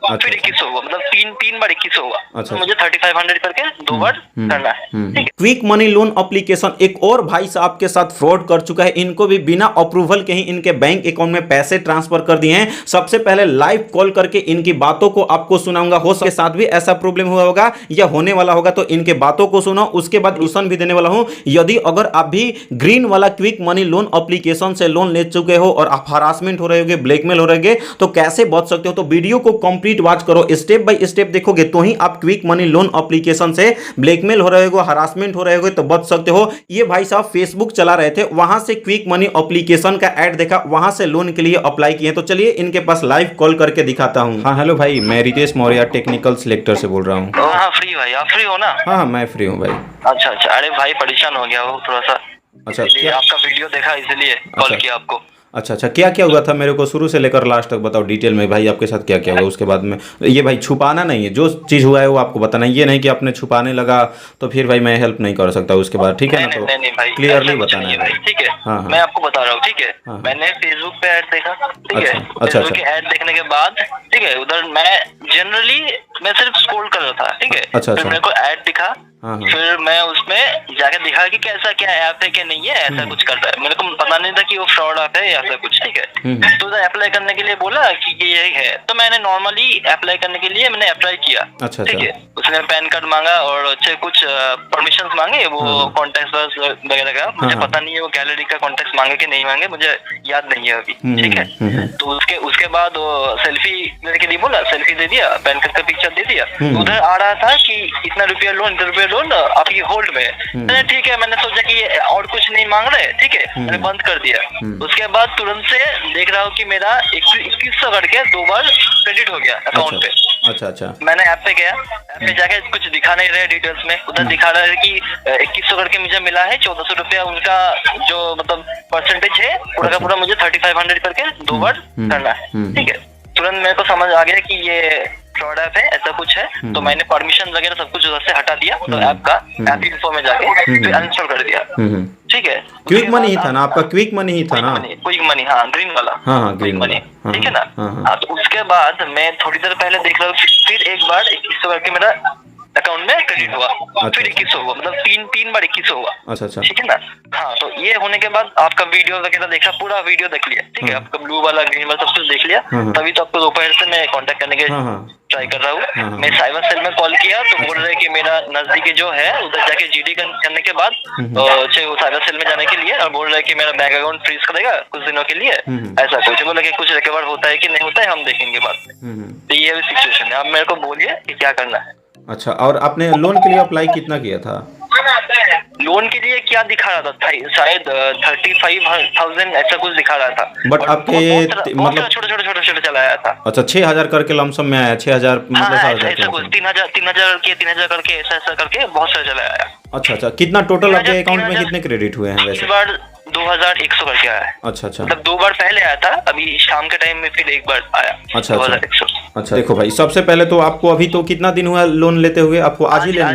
फिर 2100 हुआ, मतलब तीन बार 2100 हुआ। तो मुझे 3500 करके 2 बार करना है, ठीक है। क्विक मनी लोन एप्लीकेशन एक और भाई साहब के साथ फ्रॉड कर चुका है। इनको भी बिना अप्रूवल के ही इनके बैंक अकाउंट में पैसे ट्रांसफर कर दिए हैं। सबसे पहले लाइव कॉल करके इनकी बातों को आपको सुनाऊंगा। हो सके साथ भी ऐसा प्रॉब्लम हुआ होगा या होने वाला होगा, तो इनके बातों को सुनो। उसके बाद सोल्यूशन भी देने वाला हूं। यदि अगर आप भी ग्रीन वाला क्विक मनी लोन एप्लीकेशन से लोन ले चुके हो और आप हरासमेंट हो रहे होगे, ब्लैकमेल हो रहे होगे, तो कैसे बच सकते हो, तो वीडियो को कंप्लीट वॉच करो। स्टेप बाय स्टेप देखोगे तो ही आप क्विक मनी लोन एप्लीकेशन से ब्लैकमेल हो रहे हो, हरासमेंट हो रहे हो, तो बच सकते हो। ये भाई साहब फेसबुक चला रहे थे, वहां से क्विक मनी एप्लीकेशन का ऐड देखा, वहां से लोन के लिए अप्लाई किए। तो चलिए इनके पास लाइव कॉल करके दिखाता हूं। हाँ हेलो भाई, मैं रितेश मौर्य टेक्निकल सिलेक्टर से बोल रहा हूँ। हाँ फ्री भाई, आप फ्री हो ना? हाँ मैं फ्री हूँ भाई। अच्छा अच्छा, अरे भाई परेशान हो गया वो थोड़ा सा। अच्छा, क्या आपका वीडियो देखा इसलिए कॉल किया आपको। अच्छा अच्छा, क्या क्या हुआ था, मेरे को शुरू से लेकर लास्ट तक बताओ डिटेल में भाई, आपके साथ क्या क्या हुआ। उसके बाद में ये भाई छुपाना नहीं है, जो चीज़ हुआ है वो आपको बताना है। ये नहीं कि आपने छुपाने लगा तो फिर भाई मैं हेल्प नहीं कर सकता उसके बाद, ठीक है ना? तो क्लियरली बताना है भाई, ठीक है। हाँ मैं आपको बता रहा हूँ, ठीक है। हाँ। मैंने फेसबुक पे ऐड देखा, ठीक है। अच्छा फेसबुक के ऐड देखने के बाद, ठीक है, उधर मैं जनरली मैं सिर्फ स्क्रॉल कर रहा था, ठीक है। अच्छा, फिर मेरे को ऐड दिखा, हाँ। फिर मैं उसमें जाके दिखा कि कैसा क्या ऐप है क्या नहीं है, ऐसा कुछ कर रहा है। मेरे को पता नहीं था कि वो फ्रॉड ऐप है या ऐसा कुछ, ठीक है। तो उधर अप्लाई करने के लिए बोला कि ये है, तो मैंने नॉर्मली अप्लाई करने के लिए मैंने अप्लाई किया, अच्छा, ठीक है। उसने पैन कार्ड मांगा और अच्छे कुछ परमिशन मांगे, वो कॉन्टेक्ट वगैरह का। मुझे पता नहीं है वो गैलरी का कॉन्टेक्ट मांगे कि नहीं मांगे, मुझे याद नहीं है अभी, ठीक है। तो उसके बाद वो सेल्फी लेने के लिए बोला, सेल्फी दे दिया, पैन कार्ड का पिक्चर दे दिया। उधर आ रहा था कि इतना रुपया लोन आप ये होल्ड में। ठीक है, मैंने सोचा कि ये और कुछ नहीं मांग रहे, ठीक है, मैंने बंद कर दिया। उसके बाद तुरंत से देख रहा हूँ कि मेरा 2100 करके 2 बार क्रेडिट हो गया अकाउंट पे। अच्छा अच्छा, मैंने ऐप पे गया, ऐप पे जाके कुछ दिखा नहीं रहे डिटेल्स में। उधर दिखा रहा है कि 2100 करके मुझे मिला है, 1400 रुपया उनका जो मतलब परसेंटेज है पूरा का पूरा मुझे 3500 करके 2 बार करना है, ठीक है। तुरंत मेरे को समझ आ गया कि ये फ्रॉड ऐप है, ऐसा कुछ है। तो मैंने परमिशन वगैरह सब कुछ उधर से हटा दिया, तो ऐप का ऐप इन्फो में जाके फिर अनइंस्टॉल कर दिया, ठीक है। क्विक मनी ही था ना आपका? क्विक मनी ही था ना? क्विक मनी, हाँ ग्रीन वाला, हाँ ग्रीन मनी, ठीक है ना। हाँ। तो उसके बाद मैं थोड़ी देर पहले देख रहा हूँ, फिर एक बार 2100 करके मेरा अकाउंट में क्रेडिट हुआ, फिर 2100 हुआ, मतलब तीन बार 2100 हुआ। अच्छा अच्छा, ठीक है ना। हाँ, तो ये होने के बाद आपका वीडियो वगैरह देखा, पूरा वीडियो देख लिया, ठीक है। आपका ब्लू वाला ग्रीन वाला सब कुछ देख लिया। तभी तो आपको दोपहर से मैं कांटेक्ट करने के ट्राई कर रहा हूँ। मैं साइबर सेल में कॉल किया तो बोल रहे कि मेरा नजदीकी जो है उधर जाके जीडी करने के बाद साइबर सेल में जाने के लिए, और बोल रहे कि मेरा बैंक अकाउंट फ्रीज करेगा कुछ दिनों के लिए, ऐसा कुछ बोला कि कुछ रिकवर होता है कि नहीं होता है हम देखेंगे बाद में। तो ये सिचुएशन है, अब मेरे को बोलिए कि क्या करना है। अच्छा, और आपने लोन के लिए अप्लाई कितना किया था? लोन के लिए क्या दिखा रहा था, शायद 35,000 ऐसा कुछ दिखा रहा था। बट आपके मतलब छोटे चलाया था। अच्छा, 6,000 करके लमसम में आया, 6,000 मतलब 7,000 ऐसा कुछ 3,000 करके ऐसा करके बहुत सारा चलाया। अच्छा अच्छा, कितना टोटल आपके अकाउंट में कितने क्रेडिट हुए हैं वैसे? 2100 करके आया है। अच्छा अच्छा, मतलब 2 बार पहले आया था, अभी शाम के टाइम में फिर एक बार आया। अच्छा 2100। अच्छा, देखो भाई, सबसे पहले तो आपको अभी तो कितना दिन हुआ लोन लेते हुए? आपको आज ही भाई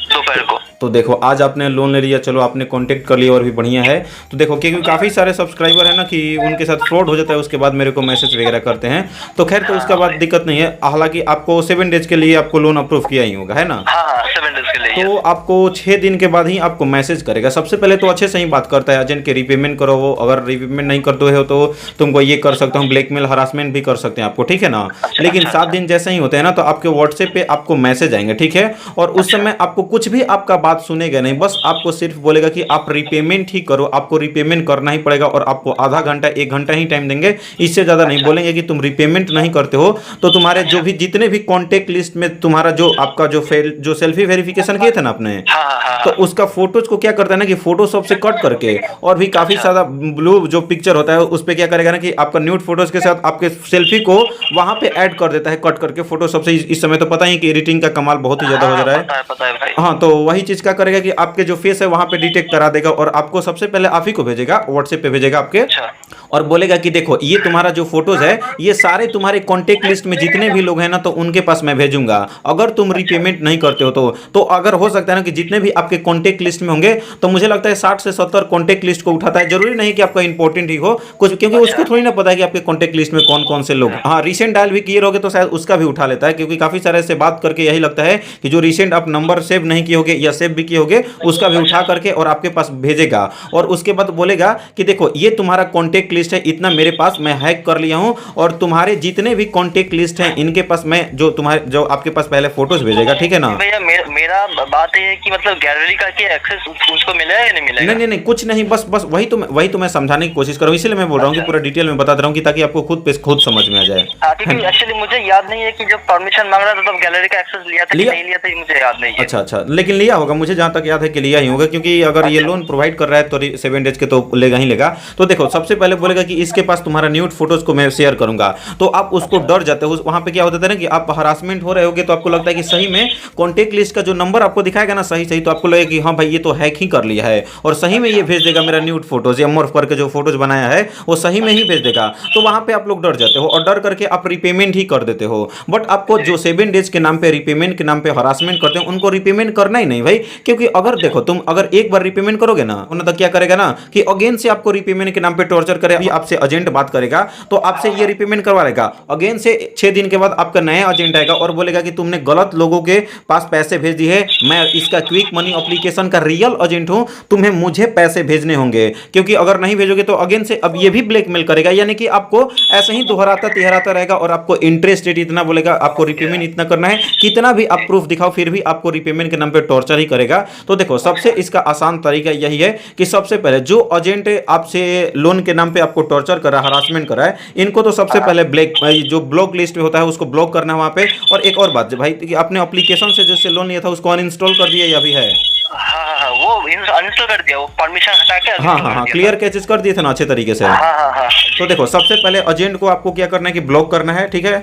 दोपहर को। तो देखो आज आपने लोन ले लिया, चलो आपने कांटेक्ट कर लिया और भी बढ़िया है। तो देखो क्योंकि काफ़ी सारे सब्सक्राइबर है ना कि उनके साथ फ्रॉड हो जाता है, उसके बाद मेरे को मैसेज वगैरह करते हैं। तो खैर, तो उसका बाद दिक्कत नहीं है। हालांकि आपको 7 डेज के लिए आपको लोन अप्रूव किया ही होगा, है ना? हाँ 7 डेज के लिए। तो आपको 6 दिन के बाद ही आपको मैसेज करेगा। सबसे पहले तो अच्छे से ही बात करता है एजेंट के, रीपेमेंट करो। वो अगर रीपेमेंट नहीं करते हो तो तुमको ये कर सकता हूँ, ब्लैकमेल हरासमेंट भी कर सकते हैं आपको, ठीक है ना। लेकिन 7 दिन जैसे ही होते हैं ना तो आपके व्हाट्सएप पे आपको मैसेज आएंगे, ठीक है। और उस समय आपको कुछ भी आपका बात सुनेगा नहीं, बस आपको सिर्फ बोलेगा कि आप रीपेमेंट ही करो, आपको रीपेमेंट करना ही पड़ेगा और आपको आधा घंटा 1 घंटा ही टाइम देंगे, इससे ज़्यादा नहीं। बोलेंगे कि तुम रीपेमेंट नहीं करते हो तो तुम्हारे जो भी जितने भी कॉन्टेक्ट लिस्ट में तुम्हारा जो आपका जो सेल्फी वेरिफिकेशन किए थे ना आपने, तो उसका फोटोज को क्या करता है ना कि फोटोशॉप से कट करके, और भी काफ़ी सारा ब्लू जो पिक्चर होता है उस पर क्या करेगा ना कि आपका न्यूड फोटोज के साथ आपके सेल्फी को वहाँ पे ऐड कर देता है कट करके फोटोशॉप से। इस समय तो पता ही कि एडिटिंग का कमाल बहुत ही ज़्यादा हो जा रहा है। पता है भाई। हाँ, तो वही चीज़ क्या करेगा कि आपके जो फेस है वहाँ पे डिटेक्ट करा देगा और आपको सबसे पहले आप ही को भेजेगा, व्हाट्सएप पे भेजेगा आपके। और बोलेगा कि देखो ये तुम्हारा जो फोटोज है ये सारे तुम्हारे कॉन्टेक्ट लिस्ट में जितने भी लोग हैं ना तो उनके पास मैं भेजूंगा, अगर तुम रिपेमेंट नहीं करते हो तो अगर हो सकता है ना कि जितने भी आपके कॉन्टेक्ट लिस्ट में होंगे तो मुझे लगता है 60 से 70 कॉन्टेक्ट लिस्ट को उठाता है, जरूरी नहीं कि आपका इंपॉर्टेंट ही हो कुछ, क्योंकि उसको थोड़ी ना पता है कि आपके कॉन्टेक्ट लिस्ट में कौन कौन से लोग, हाँ रिसेंट डायल भी किए रहोगे तो शायद उसका भी उठा लेता है, क्योंकि काफी सारे से बात करके यही लगता है कि जो रिसेंट आप नंबर सेव नहीं किए होगे या सेव भी किए होगे उसका भी उठा करके और आपके पास भेजेगा। और उसके बाद बोलेगा कि देखो ये तुम्हारा कॉन्टेक्ट लिस्ट है, इतना मेरे पास मैं हैक कर लिया हूं और तुम्हारे जितने भी कॉन्टेक्ट लिस्ट हैं इनके पास मैं जो आपके पास पहले फोटोज भेजेगा, ठीक है ना। भैया मेरा बात ये है कि मतलब गैलरी का क्या एक्सेस उसको मिलेगा या नहीं मिलेगा? नहीं कुछ नहीं, बस वही तो मैं समझाने की कोशिश कर रहा हूं, इसलिए मैं बोल रहा हूं कि पूरा डिटेल में बता रहा हूं कि ताकि आपको खुद समझ में आ जाए। क्योंकि एक्चुअली मुझे याद नहीं है कि जब परमिशन मांग रहा था तब गैलरी का एक्सेस लिया था कि नहीं लिया था, ये मुझे याद नहीं है। अच्छा लेकिन लिया होगा, मुझे जहां तक याद है कि लिया ही होगा, क्योंकि अगर ये लोन प्रोवाइड कर रहा है तो 7 डेज के तो लेगा ही लेगा। तो देखो सबसे पहले बोलेगा कि इसके पास तुम्हारा न्यूड फोटोज को मैं शेयर करूंगा, तो आप उसको डर जाते हो। वहां पे क्या होता है ना कि आप हरासमेंट हो रहे होगे तो आपको लगता है कि सही में कॉन्टेक्ट लिस्ट का जो नंबर आपको दिखाएगा ना सही तो आपको लगेगा कि हाँ भाई ये तो हैक ही कर लिया है और सही में ये भेज देगा मेरा न्यूड फोटोज या मॉर्फ करके जो फोटोज बनाया है वो सही में ही भेज देगा। तो वहां पे आप लोग डर जाते हो और डर करके आप रिपेमेंट ही कर देते हो। बट आपको जो 7 डेज के नाम पे रिपेमेंट के नाम पे हरासमेंट करते हैं उनको रिपेमेंट करना ही नहीं भाई, क्योंकि अगर देखो तुम अगर एक बार रिपेमेंट करोगे ना तो क्या करेगा ना कि अगेन से आपको रिपेमेंट के नाम पे टॉर्चर करे, अभी आपसे एजेंट बात करेगा तो आपसे ये रिपेमेंट करवा लेगा, अगेन से 6 दिन के बाद आपका नया एजेंट आएगा और बोलेगा कि तुमने गलत लोगों के पास पैसे भेज दिए, मैं इसका क्विक मनी एप्लीकेशन का रियल एजेंट हूं, तुम्हें मुझे पैसे भेजने होंगे, क्योंकि अगर नहीं भेजोगे तो अगेन से अब ये भी ब्लैकमेल करेगा, यानी कि आपको ऐसे ही दोहराता तिहराता रहेगा और आपको इंटरेस्ट रेट इतना बोलेगा, आपको रिपेमेंट इतना करना है, कितना भी आप प्रूफ दिखाओ फिर भी आपको रिपेमेंट के नाम पे टॉर्चर ही करेगा। तो देखो सबसे इसका आसान तरीका यही है कि सबसे पहले जो एजेंट आपसे लोन के नाम पे आपको टॉर्चर कर रहा है, हरासमेंट कर रहा है, इनको तो सबसे पहले जो ब्लॉक लिस्ट में होता है उसको ब्लॉक करना है वहां पे। और एक और बात भाई कि आपने एप्लीकेशन से जैसे लोन लिया था उसको अनइंस्टॉल कर दिया या भी है? हाँ, वो अनइंस्टॉल कर दिया, वो परमिशन हटा के हाँ क्लियर कैचेस कर दिए थे ना अच्छे तरीके से। हाँ। तो देखो सबसे पहले एजेंट को आपको क्या करना है कि ब्लॉक करना है, ठीक है।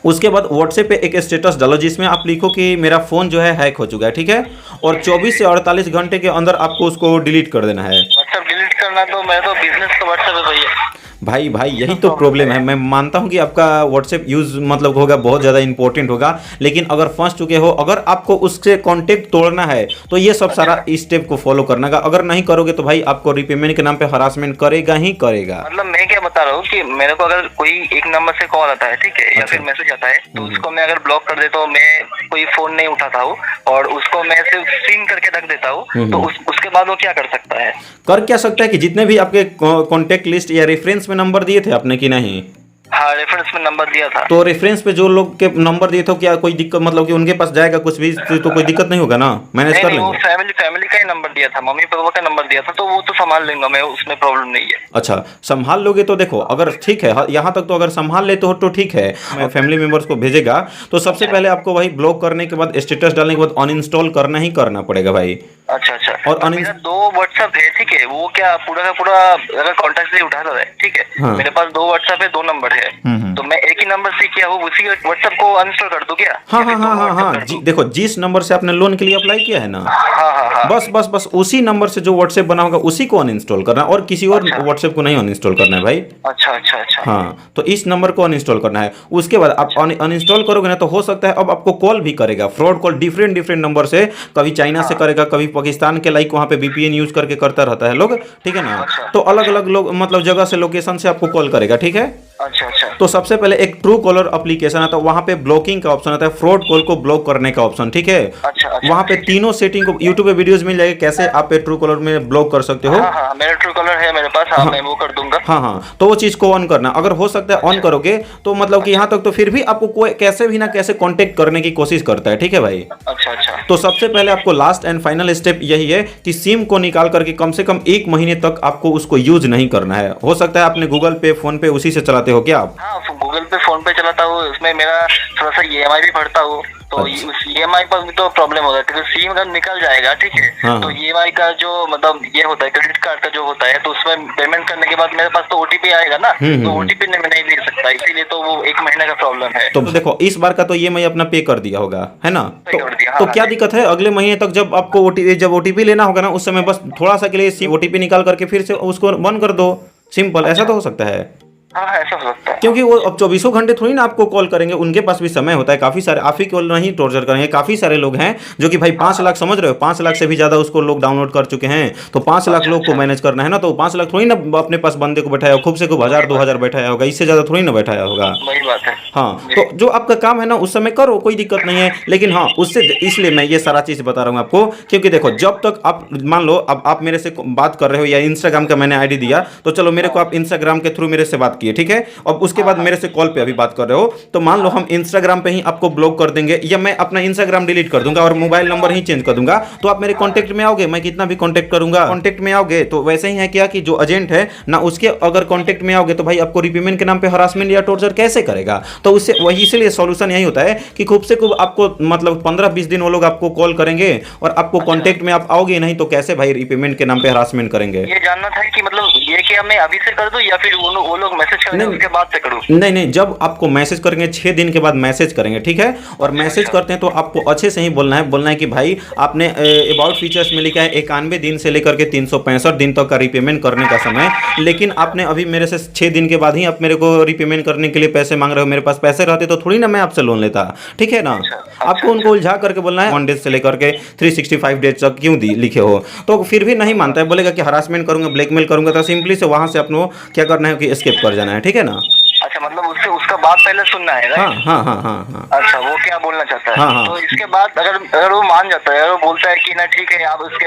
उसके बाद व्हाट्सएप पे एक स्टेटस डालो जिसमें आप लिखो कि मेरा फोन जो है हैक हो चुका है, ठीक है, और 24 से 48 घंटे के अंदर आपको उसको डिलीट कर देना है। व्हाट्सएप डिलीट करना तो मैं तो बिजनेस का व्हाट्सएप है भैया। भाई यही तो प्रॉब्लम है। मैं मानता हूं कि आपका व्हाट्सएप यूज मतलब होगा बहुत ज़्यादा इंपॉर्टेंट होगा, लेकिन अगर फंस चुके हो, अगर आपको उससे कांटेक्ट तोड़ना है तो ये सब सारा स्टेप को फॉलो करना का, अगर नहीं करोगे तो भाई आपको रिपेमेंट के नाम पे हरासमेंट करेगा ही करेगा। मतलब मैं क्या बता रहा हूँ कि मेरे को अगर कोई एक नंबर से कॉल आता है, ठीक है, या फिर मैसेज आता है, तो उसको मैं अगर ब्लॉक कर देता हूँ, मैं कोई फोन नहीं उठाता हूँ और उसको मैं सिर्फ सीन करके रख देता हूँ, तो उसके बाद वो क्या कर सकता है? कर क्या सकता है कि जितने भी आपके कॉन्टेक्ट लिस्ट या रेफरेंस में नंबर दिए थे आपने कि नहीं? हाँ, रेफरेंस में नंबर दिया था। तो रेफरेंस पे जो लोग के नंबर दिए थे क्या कोई दिक्कत, मतलब कि उनके पास जाएगा कुछ भी तो कोई दिक्कत नहीं होगा ना, मैनेज कर लेंगे। वो फैमिली का ही नंबर दिया था, मम्मी पापा का नंबर दिया था, तो वो तो संभाल लेंगे मैं, उसमें प्रॉब्लम नहीं है। अच्छा संभाल लोगे तो देखो अगर ठीक है यहाँ तक तो अगर संभाल ले तो ठीक है, मैं फैमिली मेंबर्स को भेजेगा तो सबसे पहले आपको भाई ब्लॉक करने के बाद स्टेटस डालने के बाद अनइंस्टॉल करना ही करना पड़ेगा भाई। अच्छा और मेरा 2 व्हाट्सएप है, ठीक है, वो क्या पूरा का पूरा अगर कॉन्टेक्ट से उठा है, ठीक है, हाँ। मेरे पास 2 व्हाट्सएप है, 2 नंबर है, तो मैं एक ही नंबर से किया वो उसी व्हाट्सएप को अनइंस्टॉल कर दूं क्या? हाँ देखो जिस नंबर से आपने लोन के लिए अप्लाई किया है ना, हाँ। बस उसी नंबर से जो व्हाट्सएप बना होगा उसी को अनइंस्टॉल करना है और किसी और व्हाट्सएप को नहीं अनइंस्टॉल करना है भाई। अच्छा। हाँ तो इस नंबर को अनइंस्टॉल करना है। उसके बाद आप अनइंस्टॉल करोगे ना तो हो सकता है अब आपको कॉल भी करेगा, फ्रॉड कॉल डिफरेंट नंबर से, कभी चाइना से करेगा, कभी पाकिस्तान के लाइक वहाँ पे VPN यूज करके करता रहता है लोग, ठीक है ना। तो अलग अलग लोग मतलब जगह से लोकेशन से आपको कॉल करेगा, ठीक है। अच्छा। तो सबसे पहले एक ट्रू कॉलर एप्लीकेशन आता है, वहां पे ब्लॉकिंग का ऑप्शन आता है, फ्रॉड कॉल को ब्लॉक करने का ऑप्शन, ठीक है। अच्छा। वहां पे तीनों सेटिंग को YouTube पे वीडियोस मिल जाएगा कैसे आप ट्रू कॉलर में ब्लॉक कर सकते हो। हाँ, मेरा ट्रू कॉलर है मेरे पास, हाँ, मैं वो कर दूंगा। हाँ तो वो चीज को ऑन करना, अगर हो सकता है ऑन करोगे तो मतलब कि यहाँ तक तो फिर भी आपको कोई कैसे भी ना कैसे कांटेक्ट करने की कोशिश करता है, ठीक है भाई। अच्छा। तो सबसे पहले आपको लास्ट एंड फाइनल स्टेप यही है कि सिम को निकाल करके कम से कम 1 महीने तक आपको उसको यूज नहीं करना है। हो सकता है आपने गूगल पे फोन पे उसी से चलाते हो क्या आप? हाँ, गूगल पे फोन पे चलाता हूँ, उसमें मेरा थोड़ा सा EMI भी भरता हूँ, तो उस EMI पर भी तो प्रॉब्लम होगा क्योंकि सिम अगर निकल जाएगा, ठीक है, तो EMI का जो मतलब ये होता है क्रेडिट कार्ड का जो होता है, तो उसमें पेमेंट करने के बाद मेरे पास तो OTP आएगा ना, तो OTP मैं नहीं दे सकता, इसीलिए तो वो 1 महीने का प्रॉब्लम है। तो देखो इस बार का तो EMI अपना पे कर दिया होगा, है ना। तो क्या दिक्कत है, अगले महीने तक जब आपको जब OTP लेना होगा ना उस समय बस थोड़ा सा के लिए OTP निकाल करके फिर से उसको बंद कर दो, सिंपल, ऐसा तो हो सकता है। हाँ ऐसा हो सकता है, क्योंकि वो अब 24 घंटे थोड़ी ना आपको कॉल करेंगे, उनके पास भी समय होता है। काफी सारे आप ही कॉल नहीं टॉर्चर करेंगे, काफी सारे लोग हैं जो कि भाई 5 लाख, समझ रहे हो, 5 लाख से भी ज्यादा उसको लोग डाउनलोड कर चुके हैं। तो 5 लाख लोग को मैनेज करना है ना, तो 5 लाख थोड़ी ना अपने पास बंदे को बैठाया, खूब से खूब 1000-2000 बैठाया होगा, इससे ज्यादा थोड़ी ना बैठाया होगा। वही बात है। हाँ, तो जो आपका काम है ना उस समय करो, कोई दिक्कत नहीं है। लेकिन हाँ, उससे इसलिए मैं ये सारा चीज़ बता रहा हूँ आपको, क्योंकि देखो जब तक आप मान लो अब आप मेरे से बात कर रहे हो या इंस्टाग्राम का मैंने आईडी दिया, तो चलो मेरे को आप इंस्टाग्राम के थ्रू मेरे से बात किए, ठीक है, और उसके बाद मेरे से कॉल पे अभी बात कर रहे हो, तो मान लो हम इंस्टाग्राम पे ही आपको ब्लॉक कर देंगे या मैं अपना इंस्टाग्राम डिलीट कर दूंगा और मोबाइल नंबर ही चेंज कर दूंगा, तो आप मेरे कॉन्टेक्ट में आओगे, मैं कितना भी कॉन्टेक्ट करूंगा कॉन्टेक्ट में आओगे। तो वैसे ही है क्या कि जो एजेंट है ना, उसके अगर कॉन्टेक्ट में आओगे तो भाई आपको रीपेमेंट के नाम पे हरासमेंट या टॉर्चर कैसे करेगा। तो उससे वही, इसलिए सॉल्यूशन यही होता है कि खूब से खूब आपको मतलब 15-20 दिन वो लोग आपको कॉल करेंगे और आपको कॉन्टेक्ट में आप आओगे नहीं, तो कैसे भाई रीपेमेंट के नाम पे हरासमेंट करेंगे। ये जानना था कि मतलब ये क्या मैं अभी से कर दूं या फिर वो लोग मैसेज करेंगे उसके बाद से करूं? नहीं, जब आपको मैसेज करेंगे 6 दिन के बाद मैसेज करेंगे, ठीक है, और मैसेज करते हैं तो आपको अच्छे से ही बोलना है कि भाई आपने अबाउट फीचर्स में लिखा है 91 दिन से लेकर के 365 दिन तक का रीपेमेंट करने का समय, लेकिन आपने अभी मेरे से 6 दिन के बाद ही आप मेरे को रीपेमेंट करने के लिए पैसे मांग रहे हो। मेरे पास पैसे रहते तो थोड़ी ना मैं आपसे लोन लेता, ठीक है ना। आपको उनको उलझा करके बोलना है 1 डेज से लेकर के 365 डेज तक क्यों लिखे हो, तो फिर भी नहीं मानता है, बोलेगा कि हरासमेंट करूंगा, ब्लैकमेल करूंगा, तो सिंपली से वहां से अपने क्या करना है कि एस्केप कर जाना है, ठीक है ना। अच्छा, मतलब उसका बात पहले सुनना है, राइट? हाँ। अच्छा, वो क्या बोलना चाहता है? हाँ। तो इसके बाद अगर वो मान जाता है, अगर वो बोलता है कि ना ठीक है आप उसके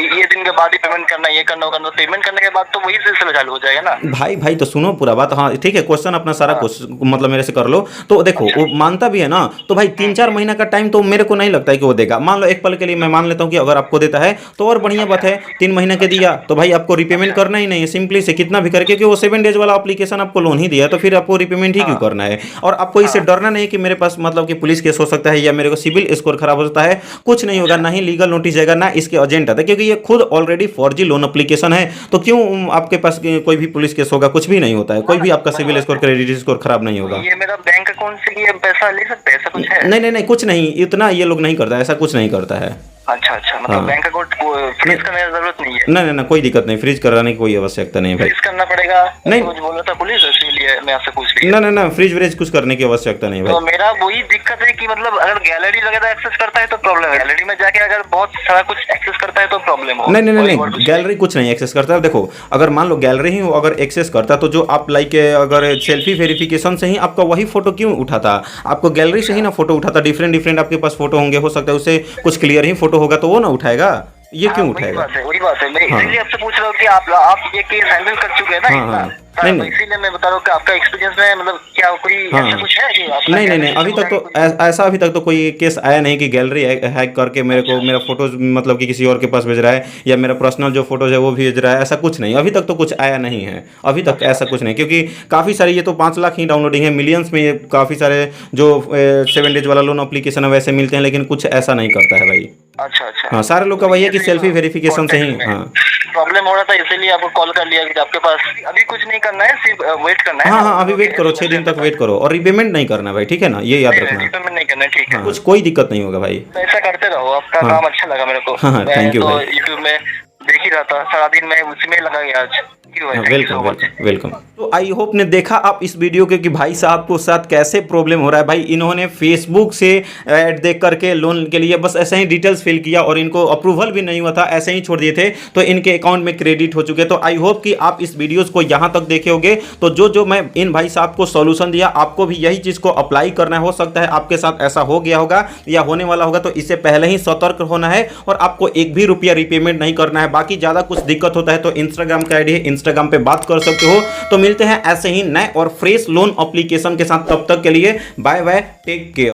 ये दिन के बाद ही पेमेंट करना, ये करना वो करना, पेमेंट करने के बाद तो वही सिलसिला चालू हो जाएगा ना। भाई तो सुनो पूरा बात। हाँ ठीक है, क्वेश्चन अपना सारा मतलब मेरे से कर लो। तो देखो वो मानता भी है ना, तो भाई 3-4 महीना का टाइम तो मेरे को नहीं लगता है कि वो देगा। मान लो एक पल के लिए मैं मान लेता हूँ कि अगर आपको देता है तो और बढ़िया बात है, 3 महीने के दिया तो भाई आपको रिपेमेंट करना ही नहीं है, सिंपली से कितना भी करके, क्योंकि वो 7 डेज वाला एप्लीकेशन आपको लोन ही दिया, तो फिर आपको रिपेमेंट ही क्यों करना है। और आपको इससे डरना नहीं कि मेरे पास मतलब कि पुलिस केस हो सकता है या मेरे को सिविल स्कोर खराब हो सकता है, कुछ नहीं होगा, ना ही लीगल नोटिस जाएगा, ना इसके एजेंट आता है, क्योंकि ये खुद ऑलरेडी फर्जी लोन एप्लीकेशन है। तो क्यों आपके पास कोई भी पुलिस केस होगा, कुछ भी नहीं होता है, कोई भी आपका सिविल स्कोर क्रेडिट स्कोर खराब नहीं होगा। ये मेरा बैंक अकाउंट से ये पैसा ले सकते हैं, ऐसा कुछ है? नहीं, कुछ नहीं, इतना ये लोग नहीं करता, ऐसा कुछ नहीं करता है। अच्छा, मतलब बैंक अकाउंट फ्रीज करने की जरूरत नहीं है? नहीं, कोई दिक्कत नहीं, फ्रीज कराने की कोई आवश्यकता नहीं भाई। फ्रीज करना पड़ेगा? नहीं, कुछ बोला था पुलिस, इसलिए मैं आपसे पूछ लिया। ना, फ्रीज व्रीज कुछ करने की आवश्यकता नहीं भाई। तो मेरा वही दिक्कत है कि मतलब अगर गैलरी वगैरह एक्सेस करता है तो प्रॉब्लम है, गैलरी में जाके अगर बहुत सारा कुछ एक्सेस करता है तो प्रॉब्लम हो। नहीं, गैलरी कुछ नहीं एक्सेस करता है। देखो अगर मान लो गैलरी ही हो अगर एक्सेस करता, तो जो आप लाइक अगर सेल्फी वेरिफिकेशन से ही आपका वही फोटो क्यों उठाता, आपको गैलरी से ही ना फोटो उठाता। डिफरेंट आपके पास फोटो होंगे, हो सकता है उससे कुछ क्लियर ही फोटो होगा तो वो ना उठाएगा, ये क्यों उठाएगा? वही बात है, मैं इसीलिए आपसे पूछ रहा हूँ कि आप ये केस हैंडल कर चुके हैं ना। नहीं, इसीलिए मैं बता रहा हूँ कि आपका एक्सपीरियंस में मतलब क्या कोई ऐसा कुछ है कि नहीं, अभी तक तो ऐसा अभी तक तो कोई केस आया नहीं कि गैलरी हैक करके मेरे को मेरा फोटोज मतलब कि किसी और के पास भेज रहा है या मेरा पर्सनल जो फोटोज है वो भेज रहा है, ऐसा कुछ नहीं, अभी तक तो कुछ आया नहीं है, अभी तक ऐसा कुछ नहीं। क्योंकि काफ़ी सारी, ये तो 5 लाख ही डाउनलोडिंग है, मिलियंस में काफ़ी सारे जो 7 डेज वाला लोन एप्लीकेशन है वैसे मिलते हैं, लेकिन कुछ ऐसा नहीं करता है भाई। अच्छा, हाँ, सारे लोग का वही है कि सेल्फी वेरिफिकेशन से ही प्रॉब्लम हो रहा था, इसीलिए आपको कॉल कर लिया कि आपके पास अभी कुछ नहीं करना है, सिर्फ वेट करना है। हाँ, अभी वेट करो, 6 दिन तक वेट करो, और रिपेमेंट नहीं करना भाई, ठीक है ना, ये याद रखना। रिपेमेंट नहीं करना, ठीक है, कुछ कोई दिक्कत नहीं होगा भाई, ऐसा करते रहो, आपका काम अच्छा लगा मेरे को। हाँ, थैंक यू भाई। यूट्यूब में देख ही रहा था सारा दिन, मैं उसी में लगा गया आज। वेलकम। तो आई होप ने देखा आप इस वीडियो के कि भाई साहब को साथ कैसे प्रॉब्लम हो रहा है। भाई इन्होंने फेसबुक से ऐड देख करके लोन के लिए बस ऐसे ही डिटेल्स फिल किया और इनको अप्रूवल भी नहीं हुआ था, ऐसे ही छोड़ दिए थे, तो इनके अकाउंट में क्रेडिट हो चुके। तो आई होप कि आप इस वीडियोस को यहाँ तक देखे होंगे, तो जो मैं इन भाई साहब को सॉल्यूशन दिया, आपको भी यही चीज़ को अप्लाई करना हो सकता है आपके साथ ऐसा हो गया होगा या होने वाला होगा, तो इससे पहले ही सतर्क होना है और आपको 1 भी रुपया रिपेमेंट नहीं करना है। बाकी ज़्यादा कुछ दिक्कत होता है तो इंस्टाग्राम का आईडी है, इंस्टाग्राम पे बात कर सकते हो। तो मिलते हैं ऐसे ही नए और फ्रेश लोन एप्लीकेशन के साथ, तब तक के लिए बाय बाय, टेक केयर।